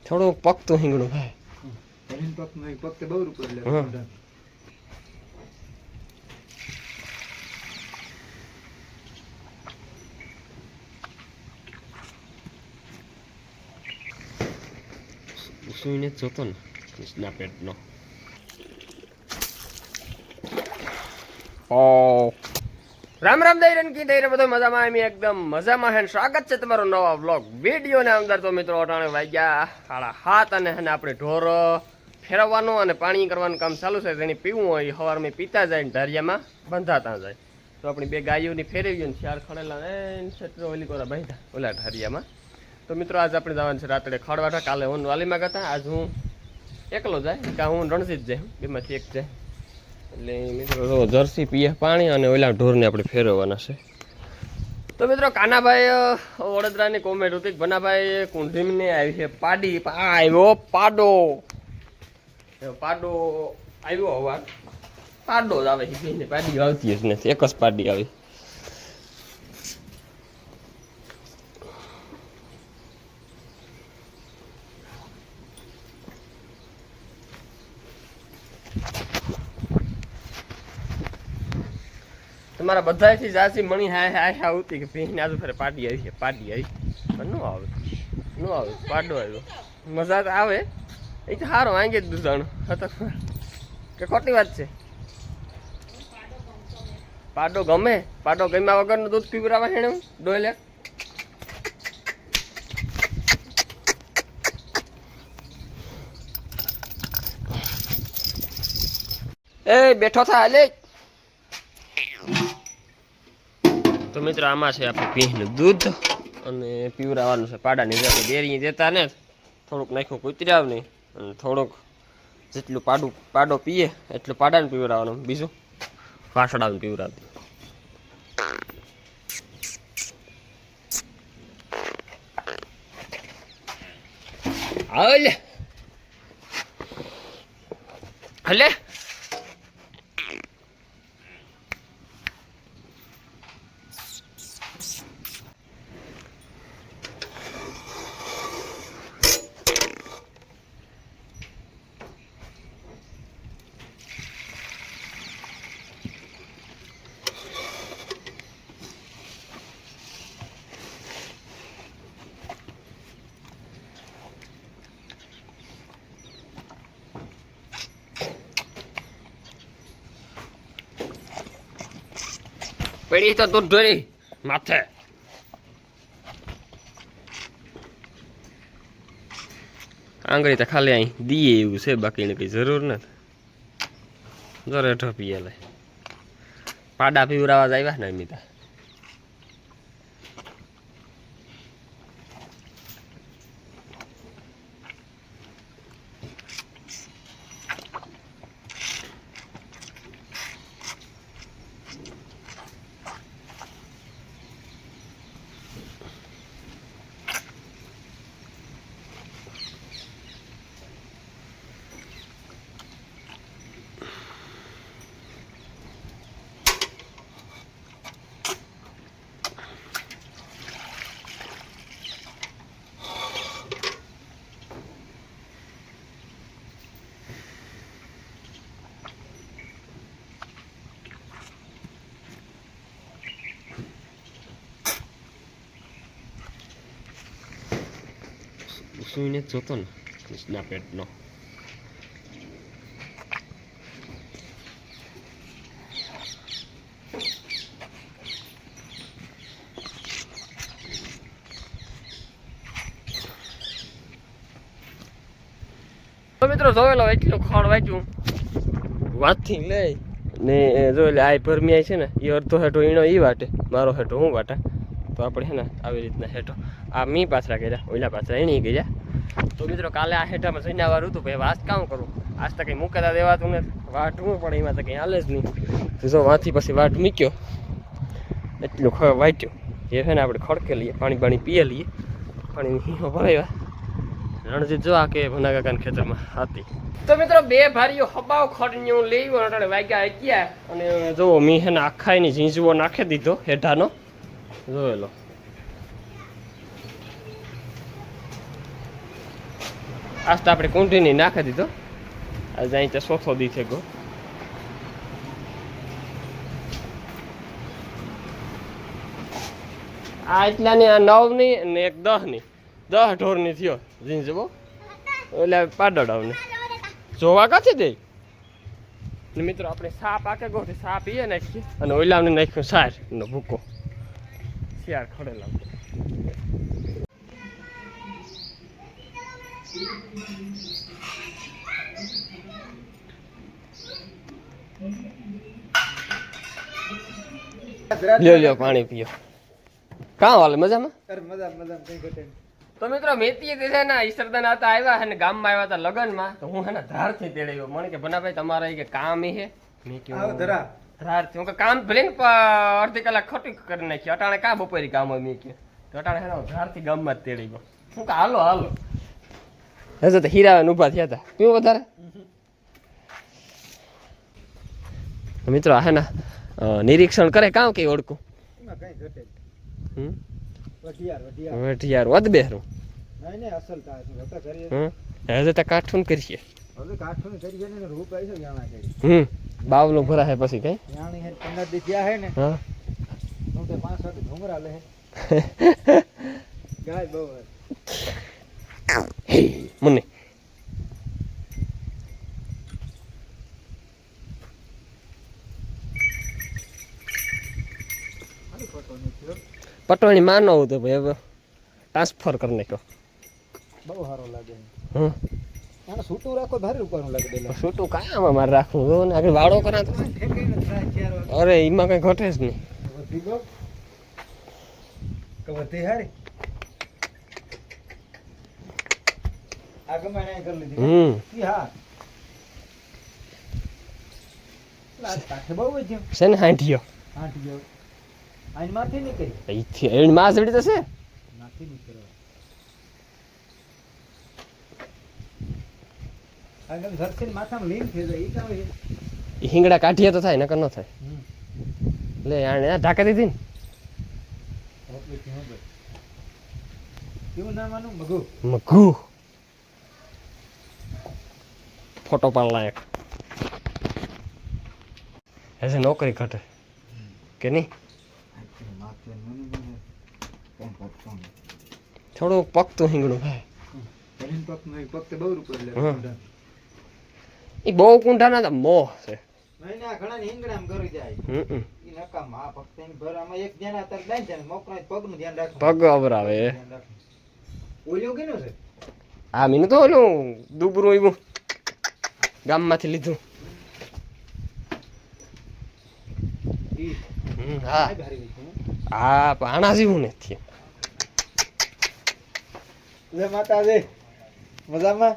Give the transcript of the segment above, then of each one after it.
થોડું પકતું હિંગણું ભાઈ પકતે બહુ રૂપિયા લે સુઈને જોતો ને કૃષ્ણા પેટનો રામ રામ દૈરન કી દૈર બધો મજામાં એમ એકદમ મજામાં હે સ્વાગત છે તમારો નવા વ્લોગ વિડીયો ને અંદર તો મિત્રો અટાણે વાગ્યા 7:30 અને હે આપણે ઢોર ફેરવવાનું અને પાણી કરવાનું કામ ચાલુ છે તેની પીવું હોય સવારમાં પીતા જાય ને ધારિયામાં બંધાતા જાય તો આપણી બે ગાયોની ફેરવી ને ચાર ખડેલા ને છેટરો ઓલી કોરા બાંધ્યા ઓલા ધારિયામાં તો મિત્રો આજ આપણે જવાનું છે રાત્રે ખડવાટા કાલે હું વાલીમાં ગયા આજ હું એકલો જાય કાં હું રણજીત જાય બેમાંથી એક જાય એટલે મિત્રો જર્સી પીએ પાણી અને ઓલા ઢોરને આપણે ફેરવવાના છે તો મિત્રો કાનાભાઈ વડોદરાની કોમેન્ટ હતી ભનાભાઈ કુંઢીમને આવી છે પાડી આવ્યો પાડો આવ્યો અવાજ પાડો જ આવે છે પાડી આવતી જ નથી એક જ પાડી આવી તમારા બધાથી જાસી મણી હાય આવતી કે ભીને આજુ ફરે પાડી આવી છે પાડી આવી પણ ન આવે પાડો આવ્યો મજા તો આવે એ તો સારો વાંગે જ દૂધાણું હતો કે ખોટી વાત છે પાડો ગમે પાડો ગમ્યા વગરનું દૂધ પીવરાવા છે ને ડોલે એ બેઠો થા લે તો મિત્રો આમાં છે આપણે ભીંનું દૂધ અને પીવરાવાનું છે પાડાની જે ડેરી દેતા ને થોડુંક નાખ્યું કૂતરાવ નહીં અને થોડુંક જેટલું પાડો પીએ એટલું પાડાને પીવરાવાનું બીજું વાસડાને પીવરાવતું હલે હલે પડી તો દૂધ ઢોરી માથે આંગળી તો ખાલી અહીં દીએ એવું છે બાકીને કઈ જરૂર નથી જરે ઢપીએ લે પાડા પીવરાવા જ આવ્યા ને અમિતા સુઈને જોતો ને કૃષ્ણા પેટનો તો મિત્રો જોયેલો એટલું ખડ વાંચ્યું વાંચથી લઈ ને જોઈ લે આ ભરમી આવી છે ને એ અડધો હેઠો ઈણો એ વાટે મારો હેઠો હું વાટા તો આપણે છે ને આવી રીતના હેઠો આ મી પાછરા કર્યા ઓલા પાછરા એણી ગયા તો મિત્રો કાલે આ હેઠામાં જઈને આવવાનું હતું ભાઈ વાસ કામ કરું આજ તો કંઈ મૂકતા દેવાતું નથી વાટવું પણ એમાં તો કંઈ હાલે જ નહીં જો વાંથી પછી વાટ મૂક્યો એટલું વાટ્યું એ છે ને આપણે ખડકે લઈએ પાણી પીએ લઈએ પાણી ભરાવ્યા રણજીત જો આ કે ભના કાકાના ખેતરમાં હતી તો મિત્રો બે ભારીઓ હબાવ ખડન્યું લેવું અટાણે વાગ્યા ગયા અને જો મી હે ને આખાઈની ઝીંઝવો નાખી દીધો હેઠાનો જોયેલો આજ તો આપણે કુંઠીની નાખી દીધો. આજે અહીં તો ચોથો દી છે ગો. આ એટલાની આ 9ની અને એક 10ની 10 ઢોરની થયો જીન્સ બહુ એટલે પાડોડાવને જોવા કાથી દે ને મિત્રો આપણે સા પાકે ગોઠી સા પીએ નાખીએ અને ઓલામને નાખ્યું સાર નો ભૂકો શિયાળ ખડેલા લ્યો પાણી પીઓ કાં હાલે મજામાં અરે મજા મજા કઈ ઘટે નહીં. તો મિત્રો મેતી તે છે ને ઈસરદાન હતા આવ્યા અને ગામમાં આવ્યા હતા લગનમાં તો હું હે ને ધારથી તેડ્યો મને કે ભનાભાઈ તમારે કે કામ હે મેં આવો કીધું ધરા ધારથી હું કે કામ ભલે ને અડધી કલાક ખોટી કરી નાખી અટાણે કાં બપોરી કામ હોય મેં કીધું તો અટાણે હે ને ધારથી ગામમાં જ તેડી ગયો હું કે હાલો હાલો હજુ તો હીરાવે ઊભા થયા હતા પીવું વધારે મિત્રો હે ને નિરીક્ષણ કરે કામ કઈ ઓળખું એમાં કઈ ઘટે નહીં. હમ વઢિયાર વેઠિયાર વધ બેહરું નહીં નહીં અસલ થાય છે વખત કરીએ હજુ તો કાઠું કરીએ હવે કાઠું કરી છે ને રૂપ આવી છે જાણા કરી બાવલું ભરાય પછી કઈ જાણી હે 15 દી થયા હે ને હા હું તો 5-6 ઘુંઘરા લે ગાય બહુ મને પટોણી માનો તો ભાઈ હવે ટ્રાન્સફર કરી નાખ્યો બહુ સારો લાગે હમ આને છૂટું રાખો ભારે રૂપાનું લાગે ડેલા છૂટું કાંઈ મારે રાખવું જો ને આગળ વાળો કરા તો ઠેકાઈને થાય ચાર વાગે અરે એમાં કઈ ઘટે જ નહીં વધી ગયો કે વધી હારી આગળ મને કરી લીધી ઈ હા લાજ કાઠે બહુ વજ્યો છે ને હાંઠિયો હાંઠ ગયો આઈન માથી નીકળી અહીંથી એની માં જડી તો છે નાથી નીકળ્યો આગળ ધરતીન માથામાં લીન થઈ જાય ઈ કામ છે એ હિંગડા કાઢીએ તો થાય નકર ન થાય લે આને ઢાંકી દીધી ને કેવું નામ આનું મગુ મઘુ ફોટો પાડ લાયક હશે નોકરી ઘટે કે નહીં થોડું પકતું હિંગડું ભાઈ એ બહુ કુંઠા ના મોહ છે ઘણા હિંગડા કરી જાય હમ ઈ નકામ આ ફક્ત એની ભર આમાં એક ધ્યાન આતર લાઈન છે મોકરા પગનું ધ્યાન રાખો પગ અવરાવે ઓલ્યો કેનો છે આ મીનું તો ઓલું દુબરું એવું ગામમાંથી લીધું ઈ હા આ ભારી ગઈ છે આ પાણા જેવું નથી લે માતાજી મજામાં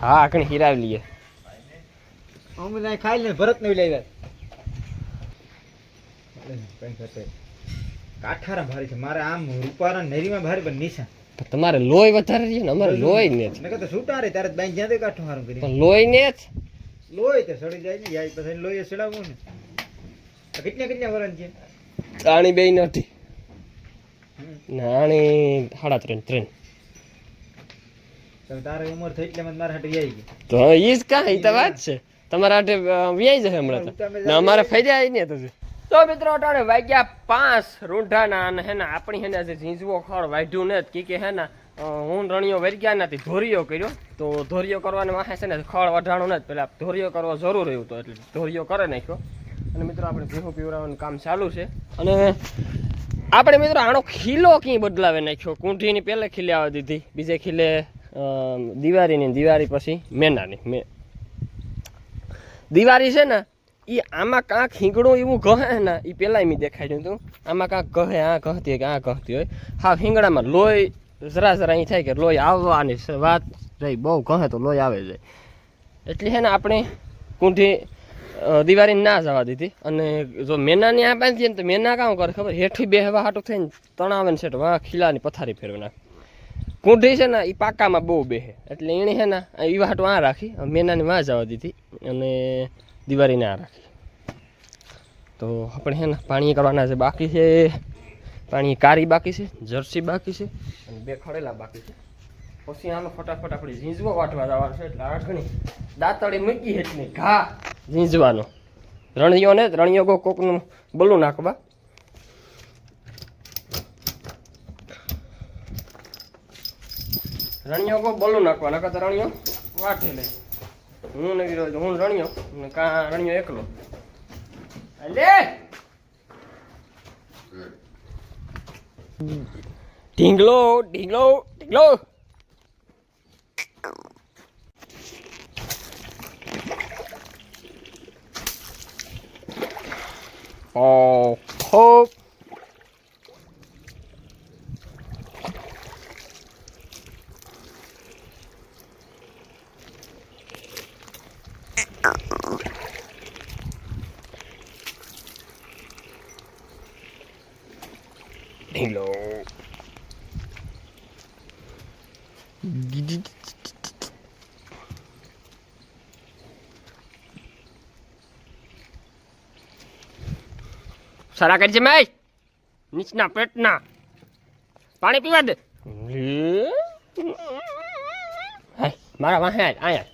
હા આકણી હીરાવી લઈએ અમે ના ખાઈ લે ભરત ને લાવ્યા કઈ કરતે કાઠારા ભારી છે મારે આમ રૂપારા નેરીમાં ભારી પણ નિશા તમારે લોહી વધારે છે ને અમારે લોહી ને જ નકર તો છૂટા રે તારે બાઈ જ્યાં કાઠું હારું કરી પણ લોહી ને જ લોહી તો સડી જાય ને યાર પછી લોહી સડાવવું ને આ કેટલા વરણ છે આણી બે નથી ને આણી 3.5 તો તારે ઉંમર થઈ એટલે મારા હાટે આવી ગઈ તો ઈ જ કાંઈ ઈ તો વાત છે તમારા હાટે વ્યાઈ જશે હમણાં તો ને અમારે ફાયદા ને તો તો મિત્રો અટાણે વાગ્યા 5 રૂંઢાના અને હે ને આપણી હે ને જે ઝીંઝવો ખડ વાઢ્યું ને કે હે ને હું રણિયો વરગ્યા નથી ધોરિયો કર્યો તો ધોરિયો કરવાને વાહે છે ને ખડ વઢાણો ને પેલા ધોરિયો કરવો જરૂર એવું તો એટલે ધોરિયો કરે નાખ્યો અને મિત્રો આપણે ભેહું પીવડાવવાનું કામ ચાલુ છે અને આપણે મિત્રો આનો ખીલો ક્યાં બદલાવે નાખ્યો કુંઠીની પહેલે ખીલે આવવા દીધી બીજે ખીલે દિવાળી પછી મેનાની દિવાળી છે ને એ આમાં કાંક હિંગડું એવું કહે ને એ પહેલાં મેં દેખાડ્યું હતું આમાં કાંક કહે આ કહતી હોય કે આ કહતી હોય હા હિંગડામાં લોહી જરા અહીં થાય કે લોહી આવવાની વાત રહી બહુ કહે તો લોહી આવે જાય એટલે છે ને આપણે કુંઠી દિવાળીને ના જવા દીધી અને જો મેનાની આ બાંધીએ ને તો મેના કામ કરે ખબર હેઠી બેહવા હાટું થઈને તણાવે ને છે તો વાં ખીલાની પથારી ફેરવી નાખે કુંઠી છે ને એ પાકામાં બહુ બેહે એટલે એણે છે ને એવા હાટું આ રાખી મેનાની વાં જવા દીધી અને દિવાળીને આ રાખી તો આપણે છે ને પાણી કરવાના છે બાકી છે પાણી કારી બાકી છે, જર્સી બાકી છે અને 2 ખડેલા બાકી છે. પછી આનો ફટાફટ આપણે ઝીંઝવો વાટવા જવાનું છે. એટલે આગળની દાંતળી મૂકી એટલે ઘા ઝીંઝવાનો રણિયો ગો કોકનું બલું નાખવા. રણિયો ગો બલું નાખવા નકર તો રણિયો વાટી લે. હું નહીં રહ્યો હું રણિયો ને કા રણિયો એકલો. અલે ઢીંગલો ઢીંગલો ઢીંગલો. Oh, hope. Hello. સારા કરજે મેં નીચના પેટના પાણી પીવા દે. હાય મારા વાહે આયા.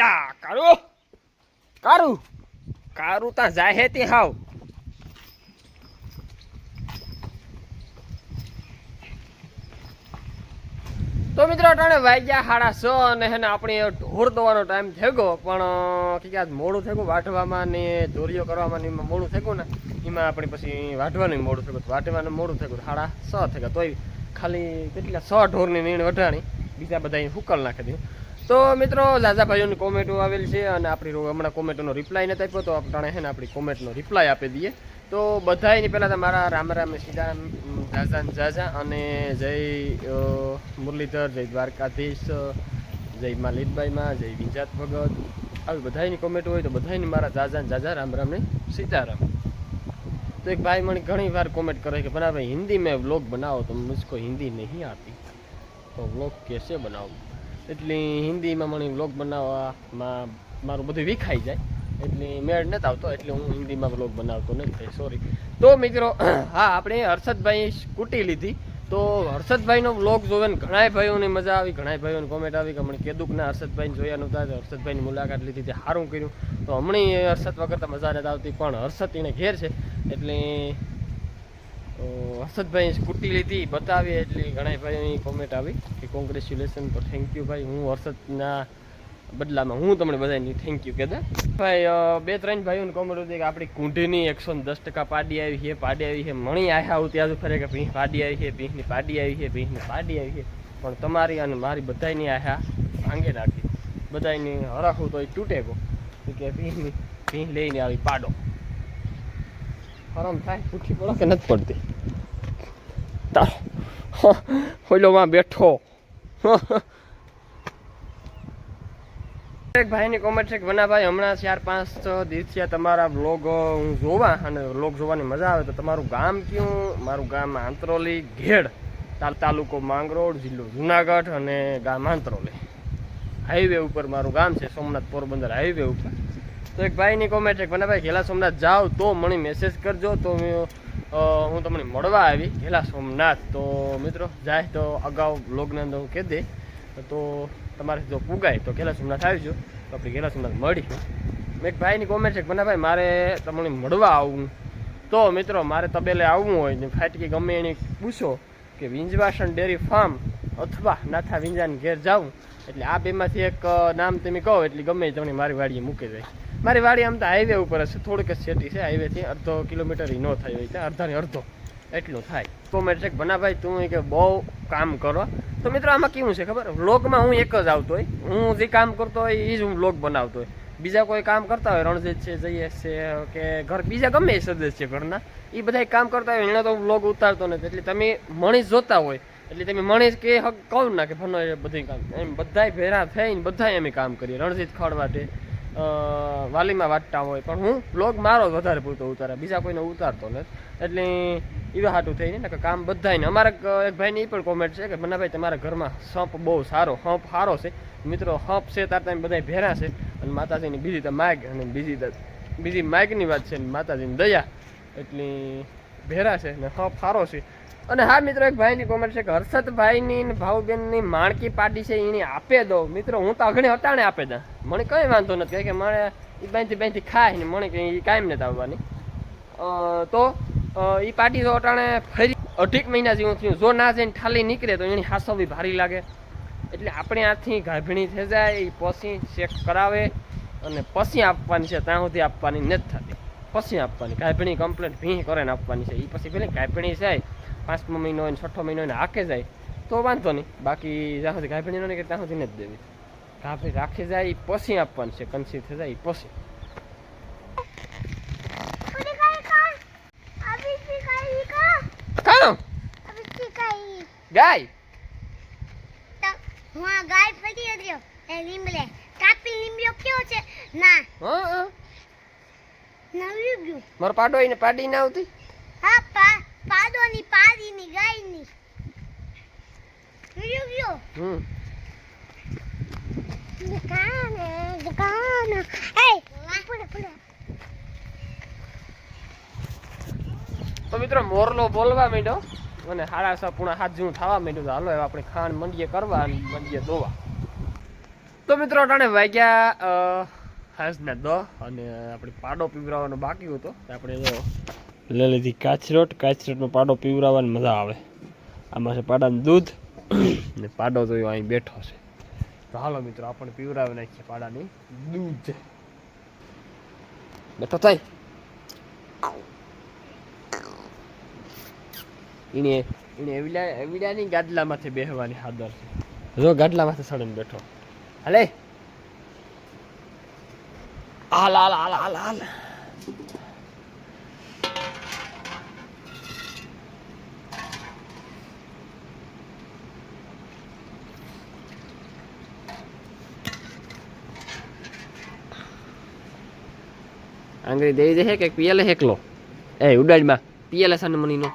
યા કારું તા જાય તે હાવ. તો મિત્રો અટાણે વાગ્યા 6:30 અને હે ને આપણે ઢોર દોવાનો ટાઈમ થઈ ગયો. પણ કે આજ મોડું થઈ ગયું વાટવામાં ને દોરીઓ કરવામાં ને એમાં મોડું થઈ ગયું ને એમાં આપણે પછી વાટવાનું મોડું થઈ ગયું. વાટવાનું મોડું થઈ ગયું 6:30 થઈ ગયા. તોય ખાલી કેટલા 6 ઢોરની નીણ વઢાણી બીજા બધા હુકલ નાખી દીધું. તો મિત્રો દાદા ભાઈઓની કોમેન્ટો આવેલી છે અને આપણી હમણાં કોમેન્ટોનો રિપ્લાય નથી આપ્યો. તો આપણે હે ને આપણી કોમેન્ટનો રિપ્લાય આપી દઈએ. તો બધાની પહેલાં તો મારા રામ રામ સીતારામ જાજા અને જય મુરલીધર, જય દ્વારકાધીશ, જય મા લીલબાઈમાં, જય વિંજાત ભગત આવી બધાની કોમેન્ટો હોય તો બધાની મારા જાજા રામ રામ ને સીતારામ. તો એક ભાઈ મને ઘણી વાર કોમેન્ટ કરે કે બના ભાઈ હિન્દી में व्लॉग बनाओ तो मुझको हिंदी नहीं आती तो व्लॉग कैसे बनाऊँ. એટલે હિન્દીમાં મને વ્લોગ બનાવવામાં મારું બધું વિખાઈ જાય એટલે મેળ નથી આવતો. એટલે હું હિન્દીમાં વ્લોગ બનાવતો નથી, સોરી. તો મિત્રો હા આપણે હર્ષદભાઈ સ્કૂટી લીધી. તો હર્ષદભાઈનો વ્લોગ જોવે ને ઘણા ભાઈઓને મજા આવી, ઘણા ભાઈઓને કોમેન્ટ આવી કે મને કીધું ના હર્ષદભાઈને જોયા નહોતા, હર્ષદભાઈની મુલાકાત લીધી તે સારું કર્યું. તો હમણાં હર્ષદ વગર તો મજા નથી આવતી. પણ હર્ષદ એને ઘેર છે એટલે હર્ષદભાઈ સ્કૂટી લીધી બતાવી એટલે ઘણા ભાઈઓની કોમેન્ટ આવી કે કોંગ્રેચ્યુલેશન. તો થેન્ક યુ ભાઈ. હું હર્ષદના બદલામાં હું તમને બધાની થેન્ક યુ કહેતા ભાઈ. 2-3 ભાઈઓની કોમેન્ટ હતી કે આપણી કુંઢીની 110% પાડી આવી છે મણી આયા આવું ત્યાં ફરે કે ભીંસ પાડી આવી છે, ભીંસની પાડી આવી છે, ભીંસની પાડી આવી છે. પણ તમારી અને મારી બધાની આયા આંગે નાખી, બધાની હરાખું તો એ તૂટે ગો કે ભીંસ લઈને આવી પાડો. હરામ થાય પૂછી પડો કે નથી પડતી. ઓલો માં બેઠો એક ભાઈની કોમેન્ટ છે કે વનાભાઈ હમણાં 4-5 દિવસ થયા તમારા વ્લોગ હું જોવા અને વ્લોગ જોવાની મજા આવે. તો તમારું ગામ કયું? મારું ગામ આંતરોલી ઘેડ, તાલુકો માંગરોળ, જિલ્લો જુનાગઢ અને ગામ આંતરોલી. હાઈવે ઉપર મારું ગામ છે, સોમનાથ પોરબંદર હાઈવે ઉપર. તો એક ભાઈની કોમેન્ટ છે કે વનાભાઈ ઘેલા સોમનાથ જાઓ તો મને મેસેજ કરજો તો હું તમને મળવા આવી ઘેલા સોમનાથ. તો મિત્રો જાય તો અગાઉ વ્લોગની અંદર હું કહી દે તો તમારે જો પુગાય તો ઘેલા સોમનાથ આવજો તો આપણે ઘેલા સોમનાથ મળીશું. એક ભાઈની કોમેન્ટ છે કે ભાઈ મારે તમને મળવા આવવું. તો મિત્રો મારે તબેલે આવવું હોય ને ફાટકી ગમે એની પૂછો કે વિંજવાસણ ડેરી ફાર્મ અથવા નાથા વિંજાની ઘેર જાઉં એટલે આ બેમાંથી એક નામ તમે કહો એટલે ગમે તમને મારી વાડીએ મૂકી જાય. મારી વાડી આમ તો હાઈવે ઉપર હશે, થોડીક જ સેટી છે, હાઈવેથી 1/2 કિલોમીટર ન થાય હોય ત્યાં અડધાને અડધો એટલું થાય. કોમેન્ટ છે કે ભનાભાઈ તું કે બહુ કામ કરો. તો મિત્રો આમાં કેવું છે ખબર, વ્લોગમાં હું એક જ આવતો હોય, હું જે કામ કરતો હોય એ જ હું વ્લોગ બનાવતો હોય. બીજા કોઈ કામ કરતા હોય, રણજીત છે, જયેશ છે કે ઘર બીજા ગમે એ સદસ્ય ઘરના, એ બધા કામ કરતા હોય એને તો હું વ્લોગ ઉતારતો નથી. એટલે તમે મણીષ જોતા હોય એટલે તમે મણીષ કે કહું ના કે ભનો એ બધું કામ એમ બધાય ભેરા થઈને બધાય અમે કામ કરીએ. રણજીત ખડવાટે વાલીમાં વાટતા હોય, પણ હું વ્લોગ મારો વધારે પૂરતો ઉતારે, બીજા કોઈને ઉતારતો નથી. એટલે એવા હાટું થઈને ને કે કામ બધાને. અમારા એક ભાઈની એ પણ કોમેન્ટ છે કે મનાભાઈ તમારા ઘરમાં હંપ બહુ સારો છે. મિત્રો હંપ છે તાર તમે બધા ભેરા છે, અને માતાજીની બીજી તો માગ, અને બીજી માગની વાત છે, માતાજીની દયા એટલી ભેરા છે ને હંપ સારો છે. અને હા મિત્રો, એક ભાઈની કોમેન્ટ છે કે હર્ષદભાઈની ને ભાવબેનની માણકી પાડી છે એની આપે દો. મિત્રો હું તો અઘણે અટાણે આપે દા, મને કંઈ વાંધો નથી કે મને એ બાંધી ખાય ને મને કંઈ કાયમ નથી આવવાની. તો એ પાડી તો અટાણે ફરી 2.5 મહિના જેવું થયું. જો ના જઈને ઠાલી નીકળે તો એની હાસવી ભારી લાગે. એટલે આપણે આથી ગાભણી થઈ જાય એ પછી ચેક કરાવે અને પછી આપવાની છે. ત્યાં સુધી આપવાની નથી થતી, પછી આપવાની. ગાભણી કમ્પ્લેટ ભીં કરે ને આપવાની છે. એ પછી પેલી ગાભણી જાય 5મો મહિનો હોય ને 6ઠો મહિનો હોય ને હાકે જાય તો વાંધો નહીં. બાકી જ્યાં સુધી ગાભણી ન નીકળે ત્યાં સુધી નથી દેવી. ગાભણી રાખી જાય એ પછી આપવાની છે. કન્સીવ થઈ જાય એ પછી. ગાય હા ગાય ફરી રહ્યો એ લીમડે કાપી લીમડો કયો છે ના હા નવી ગયું મારો પાડો એને પાડી ના આવતી. હા પાડોની પાડીની ગાયની નવી ગયો દુકાન એ પુડે તો મિત્રો મોરલો બોલવા માંડ્યો અને 6:30 જેવું થવા માંડ્યું. તો હાલો હવે આપણે ખાંડ મંડીએ કરવા અને મંડીએ દોવા. તો મિત્રો અટાણે વાગ્યા હાજના 10 અને આપણે પાડો પીવરાવવાનો બાકી હતો. આપણે જો લઈ લીધી કાચરોટનો પાડો પીવરાવવાની મજા આવે. આમાં છે પાડાનું દૂધ ને પાડો તો અહીં બેઠો છે. તો હાલો મિત્રો આપણે પીવરાવી નાખીએ પાડાની દૂધ. બેઠો થાય એને એવડાની ગાદલામાંથી બેહવાની આદર છે. જો ગાદલામાંથી સડીને બેઠો. હાલે હાલ હાલ હાલ હાલ હાલ. આંગળી દેવી દે કે પિયલે હેકલો એ ઉડાડમાં પિયલે સાને મની નો